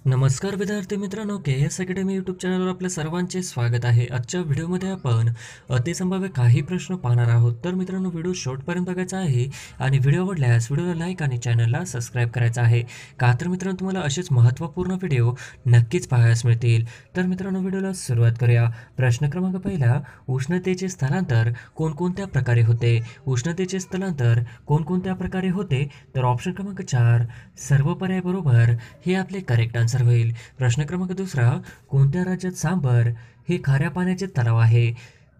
नमस्कार विद्यार्थी मित्रांनो, के एस अकॅडमी यूट्यूब चॅनलवर आपल्या सर्वांचे स्वागत आहे। आजच्या व्हिडिओमध्ये आपण अतिसंभाव्य काही प्रश्न पाहणार आहोत। तर मित्रांनो, व्हिडिओ शेवटपर्यंत बघायचा आहे आणि व्हिडिओ आवडल्यास व्हिडिओला लाईक आणि चॅनलला सबस्क्राईब करायचं आहे, का तर मित्रांनो तुम्हाला असेच महत्त्वपूर्ण व्हिडिओ नक्कीच पाहायला मिळतील। तर मित्रांनो, व्हिडिओला सुरुवात करूया। प्रश्न क्रमांक पहिला, उष्णतेचे स्थलांतर कोणकोणत्या प्रकारे होते? उष्णतेचे स्थलांतर कोणकोणत्या प्रकारे होते? तर ऑप्शन क्रमांक 4 सर्व पर्याय बरोबर हे आपले करेक्ट आन्सर होईल। प्रश्न क्रमांक दुसरा, कोणत्या राज्यात सांबर हे खाऱ्या पाण्याचे तलाव आहे?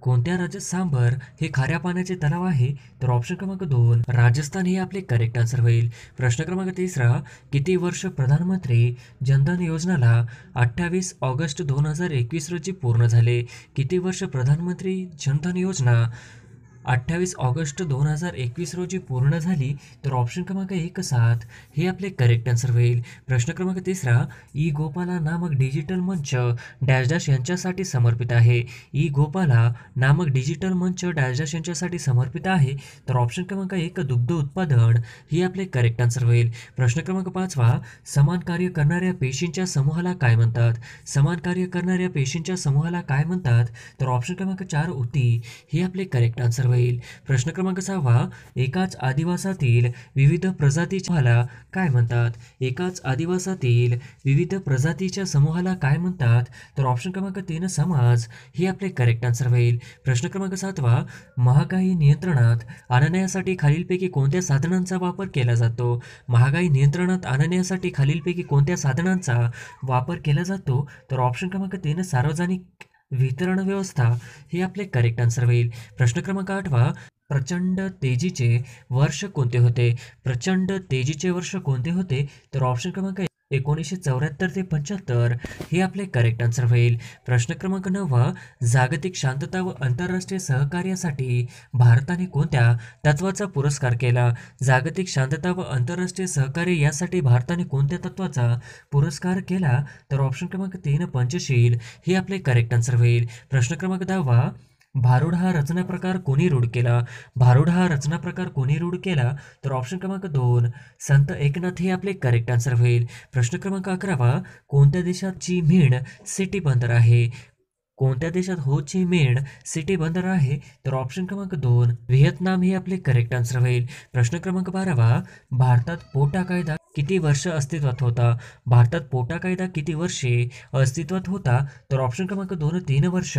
कोणत्या राज्यात सांबर हे खाऱ्या पाण्याचे तलाव आहे? तर ऑप्शन क्रमांक 2 राजस्थान हे आपले करेक्ट आन्सर होईल। प्रश्न क्रमांक तिसरा, किती वर्ष प्रधानमंत्री जनधन योजनाला 28 ऑगस्ट 2021 रोजी पूर्ण झाले? किती वर्ष प्रधानमंत्री जनधन योजना 28 ऑगस्ट 2021 रोजी पूर्ण झाली? तर ऑप्शन क्रमांक 1 हे आपले करेक्ट आन्सर होईल। प्रश्न क्रमांक तिसरा, ई गोपाला नामक डिजिटल मंच डॅश डॅश यांच्यासाठी समर्पित आहे? ई गोपाला नामक डिजिटल मंच डॅश डॅश यांच्यासाठी समर्पित आहे? तर ऑप्शन क्रमांक 1 दुग्ध उत्पादन हे आपले करेक्ट आन्सर होईल। प्रश्न क्रमांक 5 समान कार्य करणाऱ्या पेशींच्या समूहाला काय म्हणतात? समान कार्य करणाऱ्या पेशींच्या समूहाला काय म्हणतात? तर ऑप्शन क्रमांक 4 ऊती हे आपले करेक्ट आन्सर होईल। प्रश्न क्रमांक 6 एकाच आदिवासातील विविध प्रजातीच्या काय म्हणतात? एकाच आदिवासातील विविध प्रजातीच्या समूहाला काय म्हणतात? तर ऑप्शन क्रमांक 3 समाज हे आपले करेक्ट आन्सर होईल। प्रश्न क्रमांक 7 महागाई नियंत्रणात आणण्यासाठी खालीलपैकी कोणत्या साधनांचा वापर केला जातो? महागाई नियंत्रणात आणण्यासाठी खालीलपैकी कोणत्या साधनांचा वापर केला जातो? तर ऑप्शन क्रमांक 3 सार्वजनिक वितरण व्यवस्था हे आपले करेक्ट आन्सर होईल। प्रश्न क्रमांक 8 प्रचंड तेजीचे वर्ष कोणते होते? प्रचंड तेजीचे वर्ष कोणते होते? तर ऑप्शन क्रमांक 1974 ते 75 हे आपले करेक्ट आन्सर होईल। प्रश्न क्रमांक 9 जागतिक शांतता व आंतरराष्ट्रीय सहकार्यासाठी भारताने कोणत्या तत्वाचा पुरस्कार केला? जागतिक शांतता व आंतरराष्ट्रीय सहकार्य यासाठी भारताने कोणत्या तत्वाचा पुरस्कार केला? तर ऑप्शन क्रमांक 3 पंचशील हे आपले करेक्ट आन्सर होईल। प्रश्न क्रमांक 10 भारुड हा रचना प्रकार कोणी रूढ केला? भारुड हा रचना प्रकार कोणी रूढ केला? तर ऑप्शन क्रमांक 2 संत एकनाथ हे आपले करेक्ट आन्सर होईल। प्रश्न क्रमांक 11 कोणत्या देशाची मीण सिटी बंदर आहे? कोणत्या देशात हो ची मिन सिटी बंदर आहे? तर ऑप्शन क्रमांक 2 व्हिएतनाम हे आपले करेक्ट आन्सर होईल। प्रश्न क्रमांक 12 भारतात पोटा कायदा किती वर्ष अस्तित्वात होता? भारतात पोटा कायदा किती वर्षे अस्तित्वात होता? तर ऑप्शन क्रमांक 2 3 वर्ष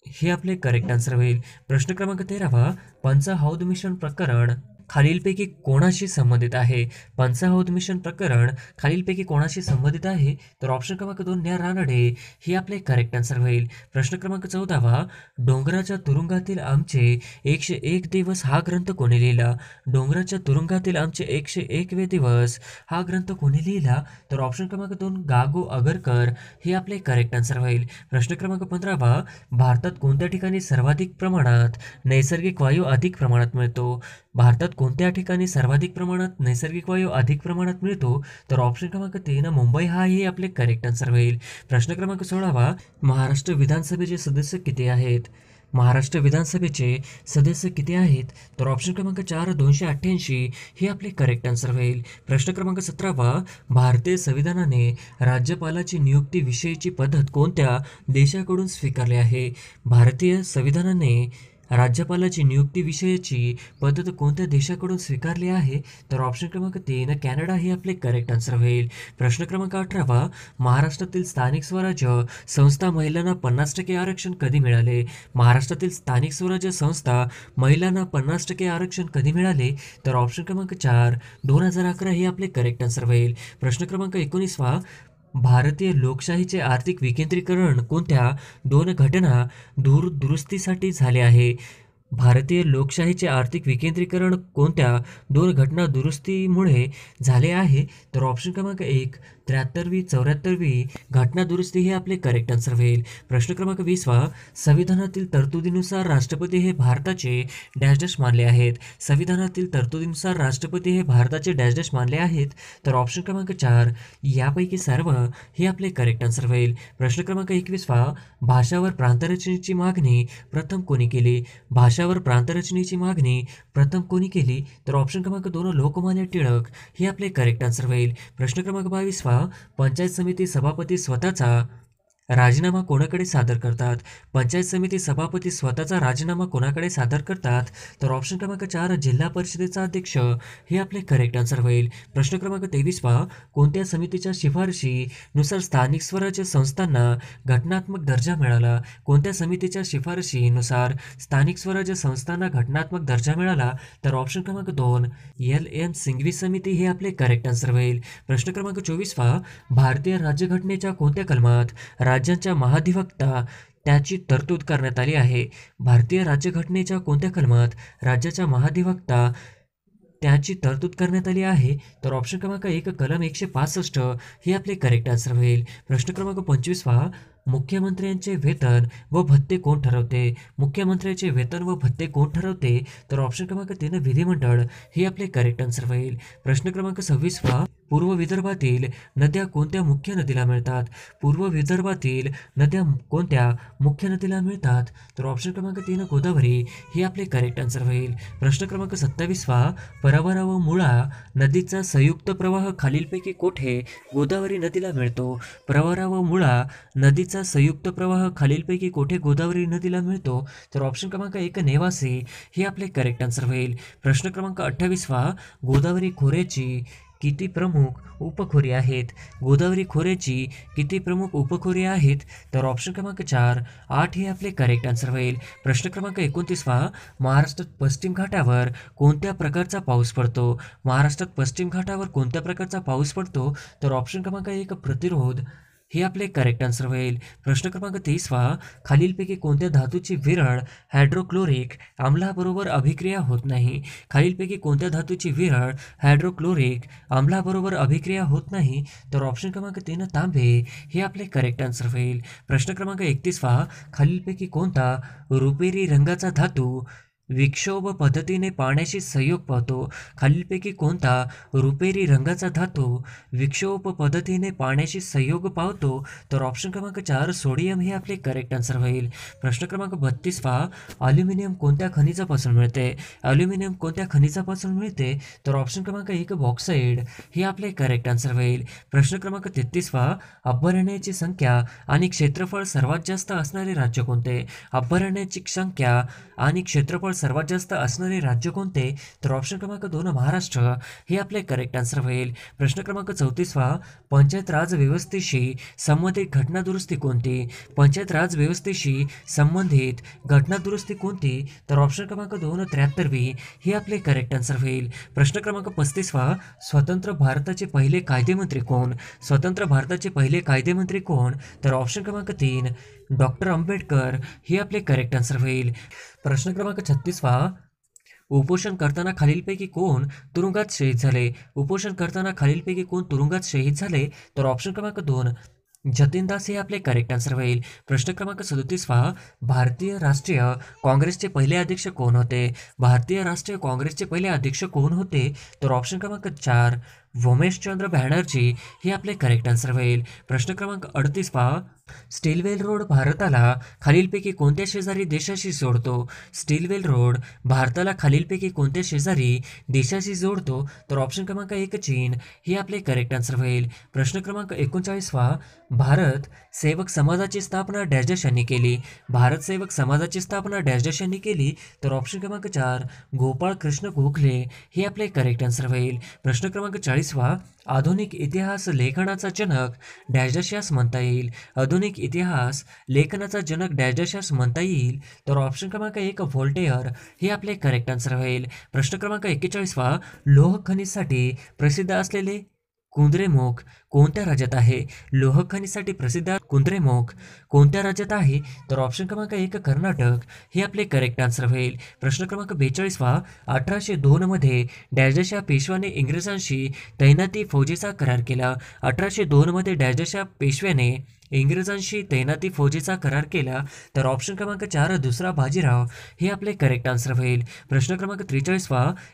हे आपले करेक्ट आन्सर होईल। प्रश्न क्रमांक 13 पंचाहौद मिशन प्रकरण खालीलपैकी कोणाशी संबंधित आहे? पंचाहौद मिशन प्रकरण खालीलपैकी कोणाशी संबंधित आहे? तर ऑप्शन क्रमांक 2 न्या रानडे हे आपले करेक्ट आन्सर होईल। प्रश्न क्रमांक 14 डोंगराच्या तुरुंगातील आमचे 101 दिवस हा ग्रंथ कोणी लिहिला? डोंगराच्या तुरुंगातील आमचे 101वे दिवस हा ग्रंथ कोणी लिहिला? तर ऑप्शन क्रमांक 2 गागो अगरकर हे आपले करेक्ट आन्सर होईल। प्रश्न क्रमांक 15 भारतात कोणत्या ठिकाणी सर्वाधिक प्रमाणात नैसर्गिक वायू अधिक प्रमाणात मिळतो? भारतात कोणत्या ठिकाणी सर्वाधिक प्रमाणात नैसर्गिक वायू अधिक प्रमाणात मिळतो? तर ऑप्शन क्रमांक 3 मुंबई हा हे आपले करेक्ट आन्सर होईल। प्रश्न क्रमांक 16 महाराष्ट्र विधानसभेचे सदस्य किती आहेत? महाराष्ट्र विधानसभेचे सदस्य किती आहेत? तर ऑप्शन क्रमांक 4 288 हे आपले करेक्ट आन्सर होईल। प्रश्न क्रमांक 17 भारतीय संविधानाने राज्यपालाची नियुक्ती विषयीची पद्धत कोणत्या देशाकडून स्वीकारली आहे? भारतीय संविधानाने राज्यपालाची नियुक्ती विषयाची पद्धत कोणत्या देशाकडून स्वीकारली आहे? तर ऑप्शन क्रमांक 3 कॅनडा हे आपले करेक्ट आन्सर होईल। प्रश्न क्रमांक 18 महाराष्ट्रातील स्थानिक स्वराज्य संस्था महिलांना 50% आरक्षण कधी मिळाले? महाराष्ट्रातील स्थानिक स्वराज्य संस्था महिलांना 50% आरक्षण कधी मिळाले? तर ऑप्शन क्रमांक 4 2011 हे आपले करेक्ट आन्सर होईल। प्रश्न क्रमांक 19 भारतीय लोकशाहीचे आर्थिक विकेंद्रीकरण कोणत्या 2 घटना दुरुस्तीसाठी झाले आहे? भारतीय लोकशाहीचे आर्थिक विकेंद्रीकरण कोणत्या 2 घटना दुरुस्तीमुळे झाले आहे? तर ऑप्शन क्रमांक 1 73वी 74वी घटना दुरुस्ती हे आपले करेक्ट आन्सर होईल। प्रश्न क्रमांक 20 संविधानातील तरतुदीनुसार राष्ट्रपती हे भारताचे डॅश डॅश मानले आहेत? संविधानातील तरतुदीनुसार राष्ट्रपती हे भारताचे डॅश डॅश मानले आहेत? तर ऑप्शन क्रमांक 4 यापैकी सर्व हे आपले करेक्ट आन्सर होईल। प्रश्न क्रमांक 21 भाषावर प्रांतरचनेची मागणी प्रथम कोणी केली? भाषावर प्रांतरचनेची मागणी प्रथम कोणी केली? तर ऑप्शन क्रमांक 2 लोकमान्य टिळक हे आपले करेक्ट आन्सर होईल। प्रश्न क्रमांक 22 36वा, पंचायत समिती सभापती स्वतःचा राजीनामा कोणाकडे सादर करतात? पंचायत समिती सभापती स्वतःचा राजीनामा कोणाकडे सादर करतात? तर ऑप्शन क्रमांक 4 जिल्हा परिषदेचा अध्यक्ष हे आपले करेक्ट आन्सर होईल. प्रश्न क्रमांक 23 कोणत्या समितीच्या शिफारशीनुसार स्थानिक स्वराज्य संस्थांना घटनात्मक दर्जा मिळाला? कोणत्या समितीच्या शिफारशीनुसार स्थानिक स्वराज्य संस्थांना घटनात्मक दर्जा मिळाला? तर ऑप्शन क्रमांक 2 LM सिंघवी समिती हे आपले करेक्ट आन्सर होईल. प्रश्न क्रमांक 24 भारतीय राज्यघटनेच्या कोणत्या कलमात राज्यांच्या महाधिवक्ता त्याची तरतूद करण्यात आली आहे? भारतीय राज्यघटनेच्या कोणत्या कलमात राज्याच्या महाधिवक्ता त्याची तरतूद करण्यात आली आहे? तर ऑप्शन क्रमांक 1 कलम 165 हे आपले करेक्ट आन्सर होईल. प्रश्न क्रमांक 25 मुख्यमंत्र्यांचे वेतन व भत्ते कोण ठरवते? मुख्यमंत्र्यांचे वेतन व भत्ते कोण ठरवते? तर ऑप्शन क्रमांक 3 विधिमंडळ हे आपले करेक्ट आन्सर होईल. प्रश्न क्रमांक 26 पूर्व विदर्भातील नद्या कोणत्या मुख्य नदीला मिळतात? पूर्व विदर्भातील नद्या कोणत्या मुख्य नदीला मिळतात? तर ऑप्शन क्रमांक 3 गोदावरी हे आपले करेक्ट आन्सर होईल. प्रश्न क्रमांक 27 प्रवरा व मुळा नदीचा संयुक्त प्रवाह खालीलपैकी कोठे गोदावरी नदीला मिळतो? प्रवरा व मुळा नदीचा संयुक्त प्रवाह खालीलपैकी कोठे गोदावरी नदीला मिळतो? तर ऑप्शन क्रमांक 1 नेवासे हे आपले करेक्ट आन्सर होईल. प्रश्न क्रमांक 28 गोदावरी खोऱ्याची किती प्रमुख उपखोरी आहेत? गोदावरी खोऱ्याची किती प्रमुख उपखोरी आहेत? तर ऑप्शन क्रमांक 4 8 हे आपले करेक्ट आन्सर होईल. प्रश्न क्रमांक 29 महाराष्ट्रात पश्चिम घाटावर कोणत्या प्रकारचा पाऊस पडतो? महाराष्ट्रात पश्चिम घाटावर कोणत्या प्रकारचा पाऊस पडतो? तर ऑप्शन क्रमांक 1 प्रतिरोध हे आपले करेक्ट आन्सर होईल. प्रश्न क्रमांक 30 खालीलपैकी कोणत्या धातूची विरळ हायड्रोक्लोरिक आम्लाबरोबर अभिक्रिया होत नाही? खालीलपैकी कोणत्या धातूची विरळ हायड्रोक्लोरिक आम्लाबरोबर अभिक्रिया होत नाही? तर ऑप्शन क्रमांक 3 तांबे हे आपले करेक्ट आन्सर होईल. प्रश्न क्रमांक 31 खालीलपैकी कोणता रुपेरी रंगाचा धातू विक्षोभ पद्धतीने पाण्याशी संयोग पावतो? खालीलपैकी कोणता रुपेरी रंगाचा धातू विक्षोभ पद्धतीने पाण्याशी संयोग पावतो? तर ऑप्शन क्रमांक 4 सोडियम हे आपले करेक्ट आन्सर होईल. प्रश्न क्रमांक 32 अल्युमिनियम कोणत्या खनिजापासून मिळते? अल्युमिनियम कोणत्या खनिजापासून मिळते? तर ऑप्शन क्रमांक 1 बॉक्साईड हे आपले करेक्ट आन्सर होईल. प्रश्न क्रमांक 33 अभयारण्याची संख्या आणि क्षेत्रफळ सर्वात जास्त असणारे राज्य कोणते? अभयारण्याची संख्या आणि क्षेत्रफळ सर्वात जास्त असणारे राज्य कोणते? तर ऑप्शन क्रमांक 2 महाराष्ट्र हे आपले करेक्ट आन्सर होईल. प्रश्न क्रमांक 34 पंचायत राज व्यवस्थेशी संबंधित घटनादुरुस्ती कोणती? पंचायत राज व्यवस्थेशी संबंधित घटनादुरुस्ती कोणती? तर ऑप्शन क्रमांक 2 73वी हे आपले करेक्ट आन्सर होईल. प्रश्न क्रमांक 35 स्वतंत्र भारताचे पहिले कायदेमंत्री कोण? स्वतंत्र भारताचे पहिले कायदेमंत्री कोण? तर ऑप्शन क्रमांक 3 डॉक्टर आंबेडकर हे आपले करेक्ट आन्सर होईल. प्रश्न क्रमांक 36 उपोषण करताना खालीलपैकी कोण तुरुंगात शहीद झाले? उपोषण करताना खालीलपैकी कोण तुरुंगात शहीद झाले? तर ऑप्शन क्रमांक 2 जतीन दास हे आपले करेक्ट आन्सर होईल. प्रश्न क्रमांक 37 भारतीय राष्ट्रीय काँग्रेसचे पहिले अध्यक्ष कोण होते? भारतीय राष्ट्रीय काँग्रेसचे पहिले अध्यक्ष कोण होते? तर ऑप्शन क्रमांक 4 उमेशचंद्र बॅनर्जी हे आपले करेक्ट आन्सर होईल. प्रश्न क्रमांक 38 स्टीलवेल रोड भारताला खालीलपैकी कोणत्या शेजारी देशाशी जोडतो? स्टीलवेल रोड भारताला खालीलपैकी कोणत्या शेजारी देशाशी जोडतो? तर ऑप्शन क्रमांक 1 चीन हे आपले करेक्ट आन्सर होईल. प्रश्न क्रमांक 39 भारत सेवक समाजाची स्थापना डॅश डॅश यांनी केली? भारत सेवक समाजाची स्थापना डॅश डॅश यांनी केली? तर ऑप्शन क्रमांक 4 गोपाळ कृष्ण गोखले हे आपले करेक्ट आन्सर होईल. प्रश्न क्रमांक 40 आधुनिक इतिहास लेखनाचा जनक डॅश डॅश यास म्हणता येईल? आधुनिक इतिहास लेखनाचा जनक डॅश डॅश यास म्हणता येईल? तर ऑप्शन क्रमांक 1 व्होल्टेअर हे आपले करेक्ट आन्सर होईल. प्रश्न क्रमांक 41 लोह खनिजसाठी प्रसिद्ध असलेले कुद्रेमुख कोणत्या राज्यात आहे? लोह खनिजसाठी प्रसिद्ध कुद्रेमुख कोणत्या राज्यात आहे? तर ऑप्शन क्रमांक 1 कर्नाटक हे आपले करेक्ट आन्सर होईल. प्रश्न क्रमांक 42 1802 मध्ये डॅश डॅश या पेशव्याने इंग्रजांशी तैनाती फौजेचा करार केला? 1802 मध्ये डॅश डॅश या पेशव्याने इंग्रजांशी तैनाती फौजेचा करार केला? तर ऑप्शन क्रमांक 4 दुसरा बाजीराव हे आपले करेक्ट आन्सर होईल. प्रश्न क्रमांक 43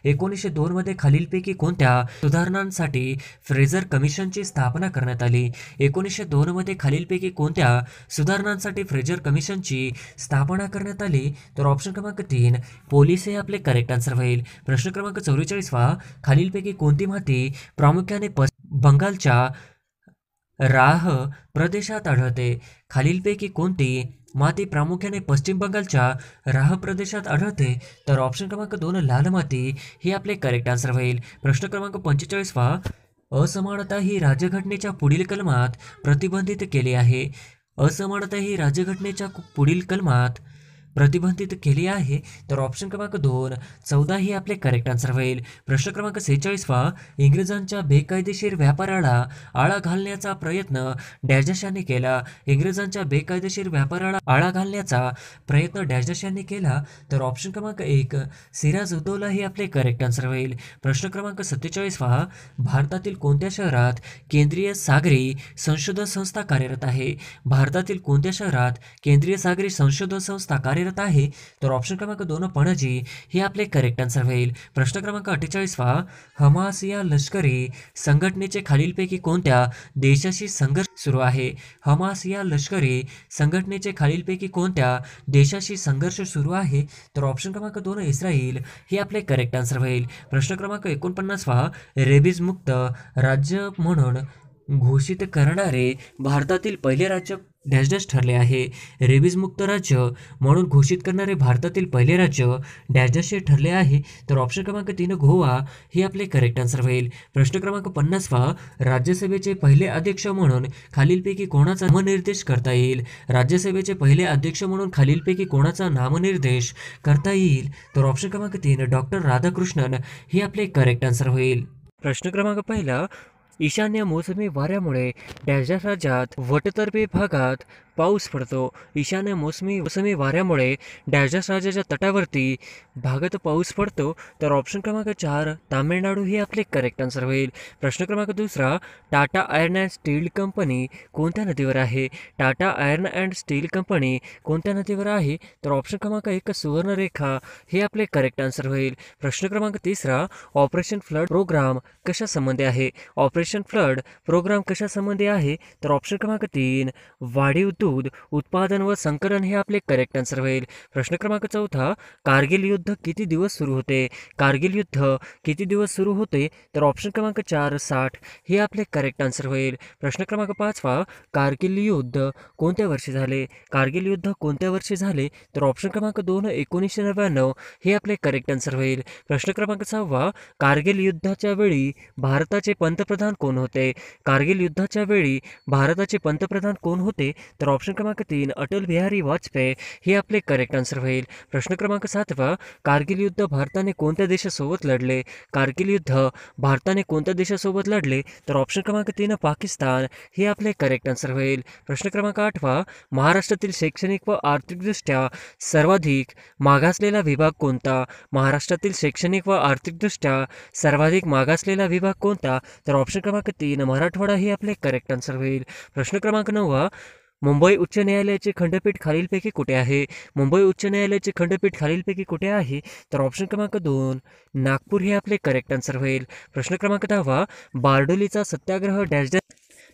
1902 मध्ये खालीलपैकी कोणत्या सुधारणांसाठी फ्रेझर कमिशनची स्थापना करण्यात आली? 1902 मध्ये खालीलपैकी कोणत्या सुधारणांसाठी फ्रेझर कमिशनची स्थापना करण्यात आली? तर ऑप्शन क्रमांक 3 पोलीस हे आपले करेक्ट आन्सर होईल. प्रश्न क्रमांक 44 खालीलपैकी कोणती माती प्रामुख्याने बंगालच्या राह प्रदेशात आढळते. खालीलपैकी कोणती माती प्रामुख्याने पश्चिम बंगालच्या राह प्रदेशात आढळते? तर ऑप्शन क्रमांक 2 लाल माती हे आपले करेक्ट आन्सर होईल. प्रश्न क्रमांक 45 असमानता ही राज्यघटनेच्या पुढील कलमात प्रतिबंधित केली आहे. असमानता ही राज्यघटनेच्या पुढील कलमात प्रतिबंधित केली आहे. तर ऑप्शन क्रमांक 2 14 ही आपले करेक्ट आन्सर होईल. प्रश्न क्रमांक 46 इंग्रजांच्या बेकायदेशीर व्यापाराला आळा घालण्याचा प्रयत्न डॅश यांनी केला. इंग्रजांच्या बेकायदेशीर व्यापाराला आळा घालण्याचा प्रयत्न डॅश यांनी केला. तर ऑप्शन क्रमांक 1 सिराज उद्दौला ही आपले करेक्ट आन्सर होईल. प्रश्न क्रमांक 47 भारतातील कोणत्या शहरात केंद्रीय सागरी संशोधन संस्था कार्यरत आहे? भारतातील कोणत्या शहरात केंद्रीय सागरी संशोधन संस्था कार्यरत आहे? तर ऑप्शन क्रमांक 2 पणजी हे आपले करेक्ट आन्सर होईल. प्रश्न क्रमांक 48 हमास या लष्करी संघटनेचे खालीलपैकी कोणत्या देशाशी संघर्ष सुरू आहे? हमास या लष्करी संघटनेचे खालीलपैकी कोणत्या देशाशी संघर्ष सुरू आहे? तर ऑप्शन क्रमांक 2 इस्रायल हे आपले करेक्ट आन्सर होईल. प्रश्न क्रमांक 49 रेबीज मुक्त राज्य म्हणून घोषित करणारे भारतातील पहिले राज्य डॅश डॅश ठरले आहे. रेबीज मुक्त राज्य म्हणून घोषित करणारे भारतातील पहिले राज्य डॅश डॅश हे ठरले आहे. तर ऑप्शन क्रमांक 3 गोवा हे आपले करेक्ट आन्सर होईल. प्रश्न क्रमांक 50 राज्यसभेचे पहिले अध्यक्ष म्हणून खालीलपैकी कोणाचा नामनिर्देश करता येईल? राज्यसभेचे पहिले अध्यक्ष म्हणून खालीलपैकी कोणाचा नामनिर्देश करता येईल? तर ऑप्शन क्रमांक 3 डॉक्टर राधाकृष्णन हे आपले करेक्ट आन्सर होईल. प्रश्न क्रमांक 1 ईशान्य मोसमी वाऱ्यामुळे डॅश डॅश राज्यात वटतर्फे भागात पाऊस पडतो. ईशान्य मोसमी वाऱ्यामुळे डॅश डॅश राज्याच्या तटावरती भागात पाऊस पडतो. तर ऑप्शन क्रमांक 4 तामिळनाडू हे आपले करेक्ट आन्सर होईल. प्रश्न क्रमांक 2 Tata iron and still company कोणत्या नदीवर आहे? Tata iron and still company कोणत्या नदीवर आहे? तर ऑप्शन क्रमांक 1 सुवर्णरेखा हे आपले करेक्ट आन्सर होईल. प्रश्न क्रमांक 3 ऑपरेशन फ्लड प्रोग्राम कशा संबंधी आहे? ऑपरेशन फ्लड प्रोग्राम कशा संबंधी आहे? तर ऑप्शन क्रमांक 3 वाढीव दूध उत्पादन व संकलन हे आपले करेक्ट आन्सर होईल. प्रश्न क्रमांक 4 कारगिल युद्ध किती दिवस सुरू होते? कारगिल युद्ध किती दिवस सुरू होते? तर ऑप्शन क्रमांक 4 60 हे आपले करेक्ट आन्सर होईल. प्रश्न क्रमांक 5 कारगिल युद्ध कोणत्या वर्षी झाले? कारगिल युद्ध कोणत्या वर्षी झाले? तर ऑप्शन क्रमांक 2 1999 हे आपले करेक्ट आन्सर होईल. प्रश्न क्रमांक 6 कारगिल युद्धाच्या वेळी भारताचे पंतप्रधान कोण होते? कारगिल युद्धाच्या वेळी भारताचे पंतप्रधान कोण होते? तर ऑप्शन क्रमांक 3 अटल बिहारी वाजपेयी हे आपले करेक्ट आन्सर होईल. प्रश्न क्रमांक 7 कारगिल युद्ध भारताने कोणत्या देशासोबत लढले? कारगिल युद्ध भारताने कोणत्या देशासोबत लढले? तर ऑप्शन क्रमांक 3 पाकिस्तान हे आपले करेक्ट आन्सर होईल. प्रश्न क्रमांक 8 महाराष्ट्रातील शैक्षणिक व आर्थिकदृष्ट्या सर्वाधिक मागासलेला विभाग कोणता? महाराष्ट्रातील शैक्षणिक व आर्थिकदृष्ट्या सर्वाधिक मागासलेला विभाग कोणता? तर ऑप्शन क्रमांक 3 मराठवाडा हे आपले करेक्ट आन्सर होईल. प्रश्न क्रमांक 9 मुंबई उच्च न्यायालयाचे खंडपीठ खालीलपैकी कुठे आहे? मुंबई उच्च न्यायालयाचे खंडपीठ खालीलपैकी कुठे आहे? तर ऑप्शन क्रमांक 2 नागपूर हे आपले करेक्ट आन्सर होईल. प्रश्न क्रमांक 10 बारडोलीचा सत्याग्रह डॅश डॅश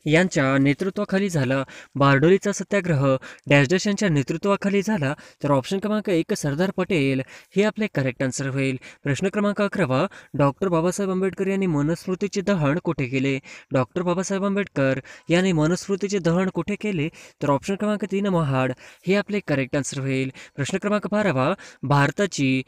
यांच्या नेतृत्वाखाली झाला. बारडोलीचा सत्याग्रह डॅश डॅश यांच्या नेतृत्वाखाली झाला. तर ऑप्शन क्रमांक 1 सरदार पटेल हे आपले करेक्ट आन्सर होईल. प्रश्न क्रमांक 11 डॉक्टर बाबासाहेब आंबेडकर यांनी मनुस्मृतीचे दहन कुठे केले? डॉक्टर बाबासाहेब आंबेडकर यांनी मनुस्मृतीचे दहन कुठे केले? तर ऑप्शन क्रमांक 3 महाड हे आपले करेक्ट आन्सर होईल. प्रश्न क्रमांक 12 भारताची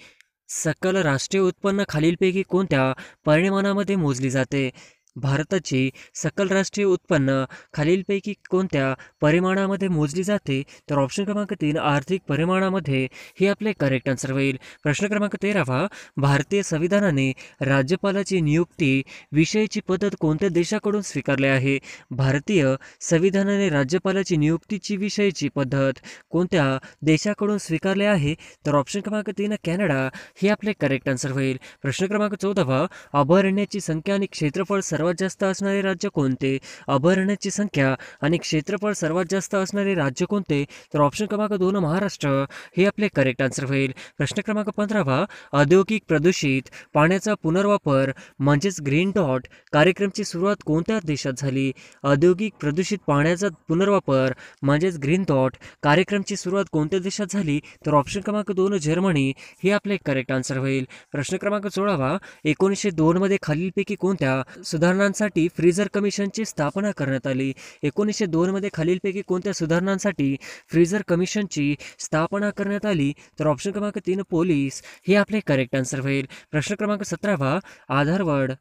सकल राष्ट्रीय उत्पन्न खालीलपैकी कोणत्या परिमाणामध्ये मोजली जाते? भारताची सकल राष्ट्रीय उत्पन्न खालीलपैकी कोणत्या परिमाणामध्ये मोजली जाते? तर ऑप्शन क्रमांक 3 आर्थिक परिमाणामध्ये हे आपले करेक्ट आन्सर होईल. प्रश्न क्रमांक 13 भारतीय संविधानाने राज्यपालाची नियुक्ती विषयीची पद्धत कोणत्या देशाकडून स्वीकारली आहे? भारतीय संविधानाने राज्यपालाची नियुक्तीची विषयीची पद्धत कोणत्या देशाकडून स्वीकारली आहे? तर ऑप्शन क्रमांक 3 कॅनडा हे आपले करेक्ट आन्सर होईल. प्रश्न क्रमांक 14 अभयारण्याची संख्या आणि क्षेत्रफळ सर्वात जास्त असणारे राज्य कोणते? अभयारण्याची संख्या आणि क्षेत्रफळ सर्वात जास्त असणारे राज्य कोणते? तर ऑप्शन क्रमांक 2 महाराष्ट्र हे आपले करेक्ट आन्सर होईल. प्रश्न क्रमांक 15 औद्योगिक प्रदूषित पाण्याचा पुनर्वापर म्हणजेच ग्रीन डॉट कार्यक्रमची सुरुवात कोणत्या देशात झाली? औद्योगिक प्रदूषित पाण्याचा पुनर्वापर म्हणजेच ग्रीन डॉट कार्यक्रमची सुरुवात कोणत्या देशात झाली? तर ऑप्शन क्रमांक 2 जर्मनी हे आपले करेक्ट आन्सर होईल. प्रश्न क्रमांक 16 1902 मध्ये खालीलपैकी कोणत्या सुधारणा सुधारणांसाठी फ्रीझर कमिशनची स्थापना करण्यात आली? 1902 मध्ये खालीलपैकी कोणत्या सुधारणांसाठी फ्रीझर कमिशनची स्थापना करण्यात आली? तर ऑप्शन क्रमांक 3 पोलीस हे आपले करेक्ट आन्सर होईल. प्रश्न क्रमांक 17 आधारवड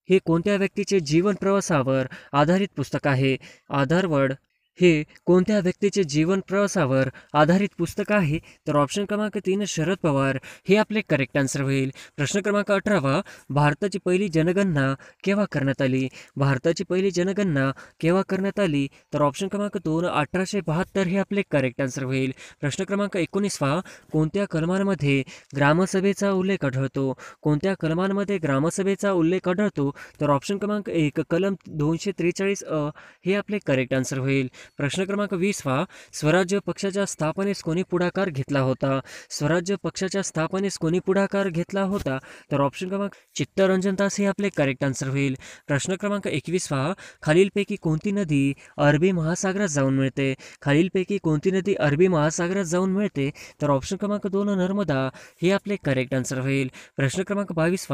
हे कोणत्या व्यक्तीचे जीवन प्रवासावर आधारित पुस्तक आहे? आधारवड हे कोणत्या व्यक्तीचे जीवन प्रवासावर आधारित पुस्तक आहे? तर ऑप्शन क्रमांक 3 शरद पवार हे आपले करेक्ट आन्सर होईल. प्रश्न क्रमांक 18 भारताची पहिली जनगणना केव्हा करण्यात आली? भारताची पहिली जनगणना केव्हा करण्यात आली? तर ऑप्शन क्रमांक 2 1872 हे आपले करेक्ट आन्सर होईल. प्रश्न क्रमांक 19 कोणत्या कलमांमध्ये ग्रामसभेचा उल्लेख आढळतो? कोणत्या कलमांमध्ये ग्रामसभेचा उल्लेख आढळतो? तर ऑप्शन क्रमांक 1 कलम 243 हे आपले करेक्ट आन्सर होईल. प्रश्न क्रमांक 20 स्वराज्य पक्षाच्या स्थापनेस कोणी पुढाकार घेतला होता? स्वराज्य पक्षाच्या स्थापनेस कोणी पुढाकार घेतला होता? तर ऑप्शन क्रमांक चित्तरंजन दास हे आपले करेक्ट आन्सर होईल. प्रश्न क्रमांक 21 खालीलपैकी कोणती नदी अरबी महासागरात जाऊन मिळते? खालीलपैकी कोणती नदी अरबी महासागरात जाऊन मिळते? तर ऑप्शन क्रमांक 2 नर्मदा हे आपले करेक्ट आन्सर होईल. प्रश्न क्रमांक 22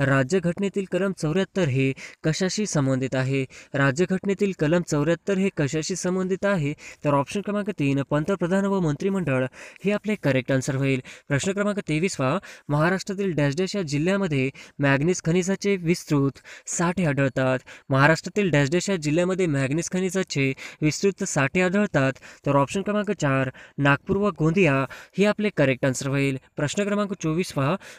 राज्यघटनेतील कलम 74 हे कशाशी संबंधित आहे? राज्यघटनेतील कलम 74 हे कशाशी संबंधित आहे? तर ऑप्शन क्रमांक 3 पंतप्रधान व मंत्रिमंडळ हे आपले करेक्ट आन्सर होईल. प्रश्न क्रमांक 23 महाराष्ट्रातील डॅश डॅश या जिल्ह्यामध्ये मॅग्नीज खनिजाचे विस्तृत साठे आढळतात? महाराष्ट्रातील डॅश डॅश या जिल्ह्यामध्ये मॅग्नीज खनिजाचे विस्तृत साठे आढळतात? तर ऑप्शन क्रमांक 4 नागपूर व गोंदिया हे आपले करेक्ट आन्सर होईल. प्रश्न क्रमांक 24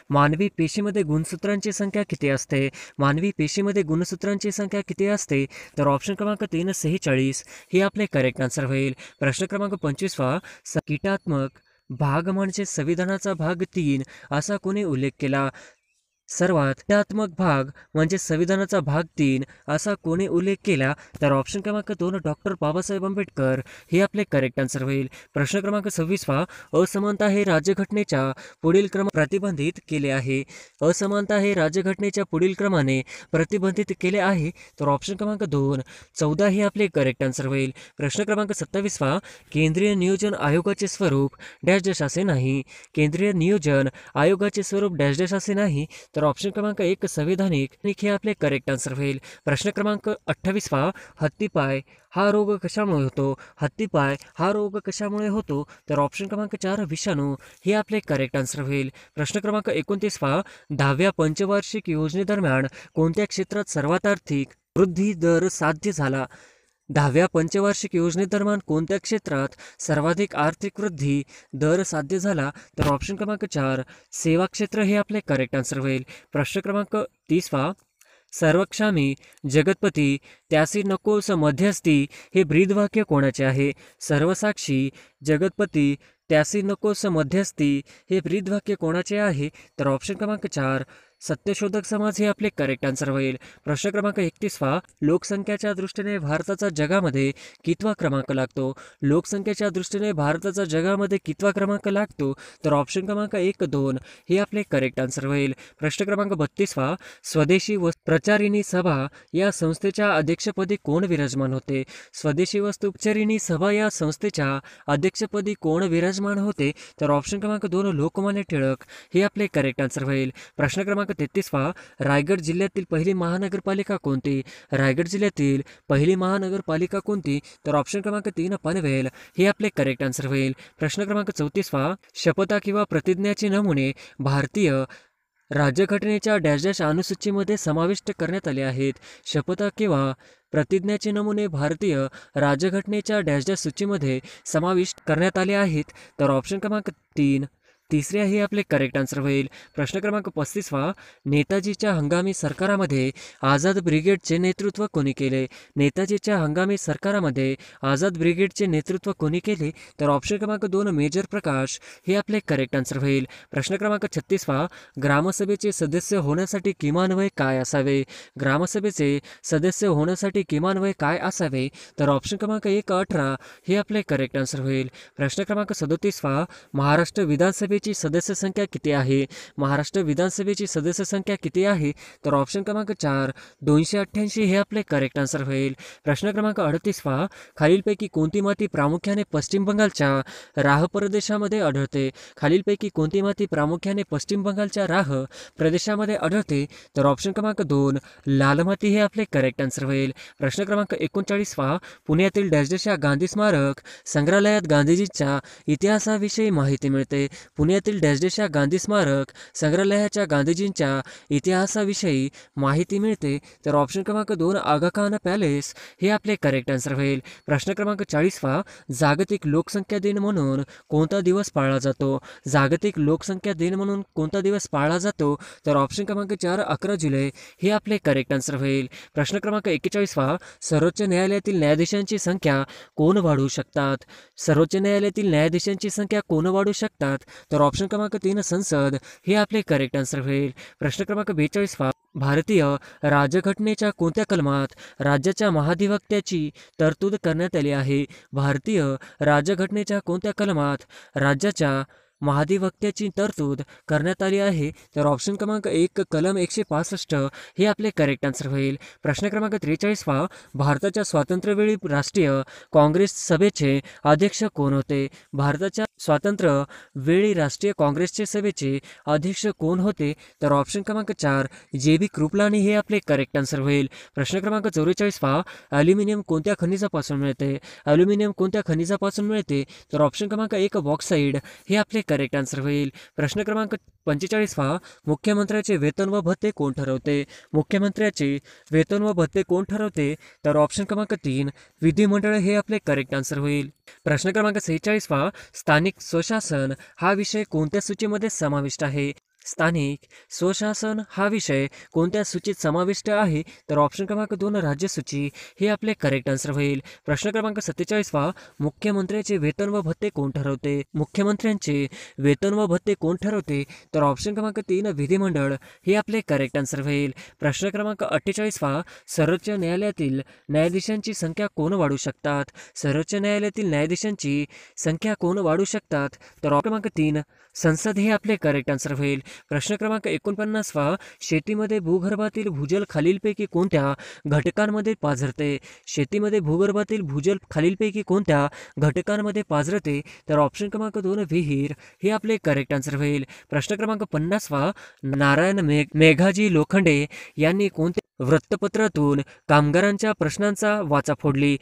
मानवी पेशीमध्ये गुणसूत्रांची संख्या किती असते? मानवी पेशीमध्ये गुणसूत्रांची संख्या किती असते? तर ऑप्शन क्रमांक 3 46 हे आपले करेक्ट आन्सर होईल. प्रश्न क्रमांक 25 कीटात्मक भाग म्हणजे संविधानाचा भाग 3 असा कोणी उल्लेख केला? सर्वात कीटात्मक भाग म्हणजे संविधानाचा भाग 3 असा कोणी उल्लेख केला? तर ऑप्शन क्रमांक 2 डॉक्टर बाबासाहेब आंबेडकर हे आपले करेक्ट आन्सर होईल. प्रश्न क्रमांक 26 असमानता हे राज्यघटनेच्या पुढील क्रम प्रतिबंधित केले आहे? असमानता हे राज्यघटनेच्या पुढील क्रमाने प्रतिबंधित केले आहे? तर ऑप्शन क्रमांक 2 14 हे आपले करेक्ट आन्सर होईल. प्रश्न क्रमांक 27 केंद्रीय नियोजन आयोगाचे स्वरूप डॅश डॅश असे नाही? केंद्रीय नियोजन आयोगाचे स्वरूप डॅश डॅश असे नाही? तर ऑप्शन क्रमांक 1 संविधानिक हे आपले करेक्ट आन्सर होईल. प्रश्न क्रमांक 28 हत्तीपाय हा रोग कशामुळे होतो? हत्तीपाय हा रोग कशामुळे होतो? तर ऑप्शन क्रमांक 4 विषाणू हे आपले करेक्ट आन्सर होईल. प्रश्न क्रमांक 29 10व्या पंचवार्षिक योजनेदरम्यान कोणत्या क्षेत्रात सर्वात आर्थिक वृद्धी दर साध्य झाला? 10व्या पंचवार्षिक योजनेदरम्यान कोणत्या क्षेत्रात सर्वाधिक आर्थिक वृद्धी दर साध्य झाला? तर ऑप्शन क्रमांक 4 सेवा क्षेत्र हे आपले करेक्ट आन्सर होईल. प्रश्न क्रमांक 30 सर्वक्षामी जगतपती त्यासी नकोस मध्यस्थी हे ब्रीदवाक्य कोणाचे आहे? सर्वसाक्षी जगतपती त्यासी नकोस मध्यस्थी हे ब्रीदवाक्य कोणाचे आहे? तर ऑप्शन क्रमांक 4 सत्यशोधक समाज हे आपले करेक्ट आन्सर होईल. प्रश्न क्रमांक 31 लोकसंख्येच्या दृष्टीने भारताचा जगामध्ये कितवा क्रमांक लागतो? लोकसंख्येच्या दृष्टीने भारताचा जगामध्ये कितवा क्रमांक लागतो? तर ऑप्शन क्रमांक 1 2 हे आपले करेक्ट आन्सर होईल. प्रश्न क्रमांक 32 स्वदेशी प्रचारिणी सभा या संस्थेच्या अध्यक्षपदी कोण विराजमान होते? स्वदेशी वस्तू प्रचारिणी सभा या संस्थेच्या अध्यक्षपदी कोण विराजमान होते? तर ऑप्शन क्रमांक 2 लोकमान्य टिळक हे आपले करेक्ट आन्सर होईल. प्रश्न क्रमांक 33 रायगड जिल्ह्यातील पहिली महानगरपालिका कोणती? रायगड जिल्ह्यातील पहिली महानगरपालिका कोणती? तर ऑप्शन क्रमांक 3 पनवेल हे आपले करेक्ट आन्सर होईल. प्रश्न क्रमांक 34 शपथा किंवा प्रतिज्ञाचे नमुने भारतीय राज्यघटनेच्या डॅश डॅश अनुसूचीमध्ये समाविष्ट करण्यात आले आहेत? शपथा किंवा प्रतिज्ञाचे नमुने भारतीय राज्यघटनेच्या डॅश डॅश सूचीमध्ये समाविष्ट करण्यात आले आहेत? तर ऑप्शन क्रमांक 3 तिसरे हे आपले करेक्ट आन्सर होईल. प्रश्न क्रमांक 35 नेताजीच्या हंगामी सरकारामध्ये आझाद ब्रिगेडचे नेतृत्व कोणी केले? नेताजीच्या हंगामी सरकारामध्ये आझाद ब्रिगेडचे नेतृत्व कोणी केले? तर ऑप्शन क्रमांक 2 मेजर प्रकाश हे आपले करेक्ट आन्सर होईल. प्रश्न क्रमांक 36 ग्रामसभेचे सदस्य होण्यासाठी किमान वय काय असावे? ग्रामसभेचे सदस्य होण्यासाठी किमान वय काय असावे? तर ऑप्शन क्रमांक 1 18 हे आपले करेक्ट आन्सर होईल. प्रश्न क्रमांक 37 महाराष्ट्र विधानसभेची विधानसभेची सदस्य संख्या किती आहे? महाराष्ट्र विधानसभेची सदस्य संख्या किती आहे? तर ऑप्शन क्रमांक 4 288 हे आपले करेक्ट आन्सर होईल. प्रश्न क्रमांक 38 पहा. खालीलपैकी कोणती माती प्रामुख्याने पश्चिम बंगालच्या राह प्रदेशामध्ये आढळते? खालीलपैकी कोणती माती प्रामुख्याने पश्चिम बंगालच्या राह प्रदेशामध्ये आढळते? तर ऑप्शन क्रमांक 2 लाल माती हे आपले करेक्ट आन्सर होईल. प्रश्न क्रमांक 39 पहा. पुण्यातील डॅश या गांधी स्मारक संग्रहालयात गांधीजींच्या इतिहासाविषयी माहिती मिळते. पुण्यातील डॅश या गांधी स्मारक संग्रहालयाच्या गांधीजींच्या इतिहासाविषयी माहिती मिळते. तर ऑप्शन क्रमांक 2 आगा खान पॅलेस हे आपले करेक्ट आन्सर होईल. प्रश्न क्रमांक 40 पहा. जागतिक लोकसंख्या दिन म्हणून कोणता दिवस पाळला जातो? जागतिक लोकसंख्या दिन म्हणून कोणता दिवस पाळला जातो? तर ऑप्शन क्रमांक 4 11 जुलै हे आपले करेक्ट आन्सर होईल. प्रश्न क्रमांक 41 पहा. सर्वोच्च न्यायालयातील न्यायाधीशांची संख्या कोण वाढवू शकतात? सर्वोच्च न्यायालयातील न्यायाधीशांची संख्या कोण वाढवू शकतात? तर ऑप्शन क्रमांक 3 संसद हे आपले करेक्ट आन्सर होईल. प्रश्न क्रमांक 42 पहा. भारतीय राज्यघटनेच्या कोणत्या कलमात राज्याच्या महाधिवक्त्याची तरतूद करण्यात आली आहे? भारतीय राज्यघटनेच्या कोणत्या कलमात राज्याच्या महाधिवक्त्याची तरतूद करण्यात आली आहे? तर ऑप्शन क्रमांक 1 कलम 165 हे आपले करेक्ट आन्सर होईल. प्रश्न क्रमांक 43 पहा. भारताच्या स्वातंत्र्यवेळी राष्ट्रीय काँग्रेस सभेचे अध्यक्ष कोण होते? भारताच्या स्वातंत्र्य वेळी राष्ट्रीय काँग्रेसचे सभेचे अध्यक्ष कोण होते? तर ऑप्शन क्रमांक 4 JB कृपलानी हे आपले करेक्ट आन्सर होईल. प्रश्न क्रमांक 44 पहा. ॲल्युमिनियम कोणत्या खनिजापासून मिळते? ॲल्युमिनियम कोणत्या खनिजापासून मिळते? तर ऑप्शन क्रमांक 1 बॉक्साईड हे आपले करेक्ट आन्सर होईल. प्रश्न क्रमांक 45 पहा. मुख्यमंत्र्याचे वेतन व भत्ते कोण ठरवते? मुख्यमंत्र्याचे वेतन व भत्ते कोण ठरवते? तर ऑप्शन क्रमांक 3 विधिमंडळ हे आपले करेक्ट आन्सर होईल. प्रश्न क्रमांक 46 पहा. स्थानिक स्वशासन हा विषय कोणत्या सूचीमध्ये समाविष्ट आहे? स्थानिक स्वशासन हा विषय कोणत्या सूचीत समाविष्ट आहे? तर ऑप्शन क्रमांक 2 राज्यसूची हे आपले करेक्ट आन्सर होईल. प्रश्न क्रमांक 47 पहा. मुख्यमंत्र्याचे वेतन व भत्ते कोण ठरवते? मुख्यमंत्र्यांचे वेतन व भत्ते कोण ठरवते? तर ऑप्शन क्रमांक 3 विधिमंडळ हे आपले करेक्ट आन्सर होईल. प्रश्न क्रमांक 48 पहा. सर्वोच्च न्यायालयातील न्यायाधीशांची संख्या कोण वाढवू शकतात? सर्वोच्च न्यायालयातील न्यायाधीशांची संख्या कोण वाढवू शकतात? तर ऑप्शन क्रमांक 3 संसद हे आपले करेक्ट आन्सर होईल. प्रश्न क्रमांक 49 पहा. शेतीमध्ये भूगर्भातील भूजल खालीलपैकी कोणत्या घटकांमध्ये पाझरते? शेतीमध्ये भूगर्भातील भूजल खालीलपैकी कोणत्या घटकांमध्ये पाझरते? तर ऑप्शन क्रमांक 2 विहीर हे आपले करेक्ट आन्सर होईल. प्रश्न क्रमांक 50 पहा. नारायण मेघाजी लोखंडे यांनी कोणत्या वृत्तपत्रातून कामगारांच्या प्रश्नांचा वाचा फोडली?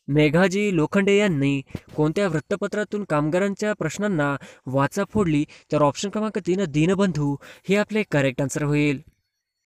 मेघाजी लोखंडे यांनी कोणत्या वृत्तपत्रातून कामगारांच्या प्रश्नांना वाचा फोडली? तर ऑप्शन क्रमांक 3 दीनबंधू हे आपले करेक्ट आन्सर होईल.